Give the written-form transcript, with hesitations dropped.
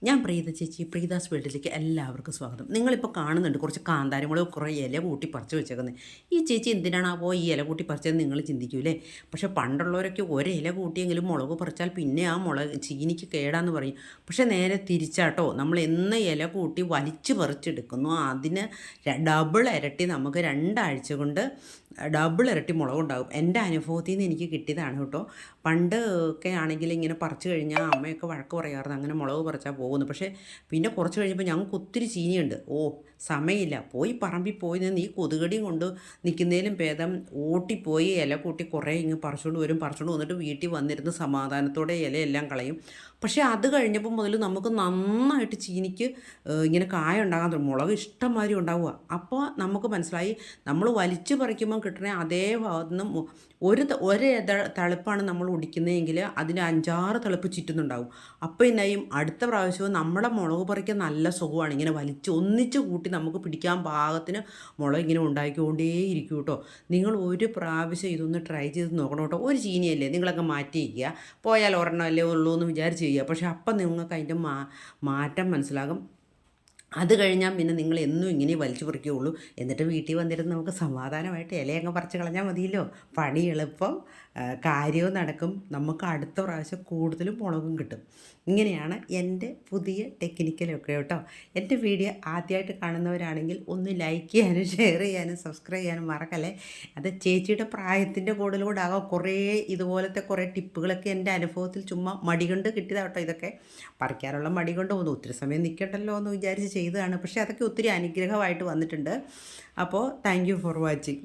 ഞാൻ പ്രീത ചേച്ചി, പ്രീതാസ് വേൾഡിലേക്ക് എല്ലാവർക്കും സ്വാഗതം. നിങ്ങളിപ്പോൾ കാണുന്നുണ്ട് കുറച്ച് കാന്താരിമുളക് കുറേ ഇല കൂട്ടി പറിച്ച് വെച്ചേക്കുന്നത്. ഈ ചേച്ചി എന്തിനാണാവോ ഈ ഇല കൂട്ടി പറിച്ചതെന്ന് നിങ്ങൾ ചിന്തിക്കൂലേ? പക്ഷേ പണ്ടുള്ളവരൊക്കെ ഒരു ഇല കൂട്ടിയെങ്കിലും മുളക് പറിച്ചാൽ പിന്നെ ആ മുളക് ചീനിക്ക് കേടാന്ന് പറയും. പക്ഷേ നേരെ തിരിച്ചാട്ടോ, നമ്മൾ എന്ന് ഇല കൂട്ടി വലിച്ച് പറിച്ചെടുക്കുന്നു അതിന് ഡബിൾ ഇരട്ടി നമുക്ക് രണ്ടാഴ്ച കൊണ്ട് ഡബിൾ ഇരട്ടി മുളകുണ്ടാകും. എൻ്റെ അനുഭവത്തിൽ നിന്ന് എനിക്ക് കിട്ടിയതാണ് കേട്ടോ. പണ്ട് ഒക്കെ ആണെങ്കിൽ ഇങ്ങനെ പറിച്ചു കഴിഞ്ഞാൽ അമ്മയൊക്കെ വഴക്ക് പറയാറുണ്ട്, അങ്ങനെ മുളക് പറിച്ചാൽ പോകുന്നു. പക്ഷേ പിന്നെ കുറച്ച് കഴിഞ്ഞപ്പോൾ ഞങ്ങൾക്ക് ഒത്തിരി ചീനിയുണ്ട്. സമയമില്ല, പോയി പറമ്പിൽ പോയി നിന്ന് ഈ കൊതുകടിയും കൊണ്ട് നിൽക്കുന്നതിലും ഭേദം ഓട്ടിപ്പോയി ഇല കൂട്ടി കുറേ ഇങ്ങ് പറിച്ചുകൊണ്ട് വരും. പറിച്ചുകൊണ്ട് വന്നിട്ട് വീട്ടിൽ വന്നിരുന്ന് സമാധാനത്തോടെ ഇലയെല്ലാം കളയും. പക്ഷേ അത് കഴിഞ്ഞപ്പോൾ മുതൽ നമുക്ക് നന്നായിട്ട് ചീനിക്ക് ഇങ്ങനെ കായ ഉണ്ടാകാൻ തുടങ്ങും. മുളക് ഇഷ്ടംമാതിരി ഉണ്ടാവുക. അപ്പോൾ നമുക്ക് മനസ്സിലായി, നമ്മൾ വലിച്ചു പറിക്കുമ്പോൾ കിട്ടണ അതേ ഭാഗത്തു നിന്ന് ഒരു തളിപ്പാണ് നമ്മൾ ഒടിക്കുന്നതെങ്കിൽ അതിന് 5-6 തളിപ്പ് ചുറ്റുന്നുണ്ടാവും. അപ്പോൾ എന്നായും അടുത്ത പ്രാവശ്യവും നമ്മളെ മുളക് പറിക്കാൻ നല്ല സുഖമാണ്. ഇങ്ങനെ വലിച്ച് ഒന്നിച്ച് കൂട്ടി നമുക്ക് പിടിക്കാൻ പാകത്തിന് മുളക് ഇങ്ങനെ ഉണ്ടാക്കിക്കൊണ്ടേയിരിക്കും കേട്ടോ. നിങ്ങൾ ഒരു പ്രാവശ്യം ഇതൊന്ന് ട്രൈ ചെയ്ത് നോക്കണം കേട്ടോ. ഒരു ചീനിയല്ലേ, നിങ്ങളൊക്കെ മാറ്റി വയ്ക്കുക. പോയാൽ ഒരെണ്ണമല്ലേ ഉള്ളൂ എന്ന് വിചാരിച്ച് ചെയ്യുക. പക്ഷേ അപ്പം നിങ്ങൾക്ക് അതിൻ്റെ മാറ്റം മനസ്സിലാകും. അത് കഴിഞ്ഞാൽ പിന്നെ നിങ്ങൾ എന്നും ഇങ്ങനെ വലിച്ചു പറിക്കുകയുള്ളൂ. എന്നിട്ട് വീട്ടിൽ വന്നിരുന്ന് നമുക്ക് സമാധാനമായിട്ട് ഇലയങ്ങ് പറിച്ച് കളഞ്ഞാൽ മതിയല്ലോ. പണി എളുപ്പം, കാര്യവും നടക്കും. നമുക്ക് അടുത്ത പ്രാവശ്യം കൂടുതലും മുളകും കിട്ടും. ഇങ്ങനെയാണ് എൻ്റെ പുതിയ ടെക്നിക്കലൊക്കെ കേട്ടോ. എൻ്റെ വീഡിയോ ആദ്യമായിട്ട് കാണുന്നവരാണെങ്കിൽ ഒന്ന് ലൈക്ക് ചെയ്യാനും ഷെയർ ചെയ്യാനും സബ്സ്ക്രൈബ് ചെയ്യാനും മറക്കല്ലേ. അത് ചേച്ചിയുടെ പ്രായത്തിൻ്റെ കൂടുതലൂടെ ആകാം. കുറേ ഇതുപോലത്തെ കുറേ ടിപ്പുകളൊക്കെ എൻ്റെ അനുഭവത്തിൽ ചുമ്മാ മടി കൊണ്ട് കിട്ടിയതാട്ടോ. ഇതൊക്കെ പറിക്കാനുള്ള മടി കൊണ്ട് പോകുന്നു, ഒത്തിരി സമയം നിൽക്കണ്ടല്ലോ എന്ന് വിചാരിച്ച് ചെയ്തതാണ്. പക്ഷേ അതൊക്കെ ഒത്തിരി അനുഗ്രഹമായിട്ട് വന്നിട്ടുണ്ട്. അപ്പോൾ താങ്ക് യു ഫോർ വാച്ചിങ്.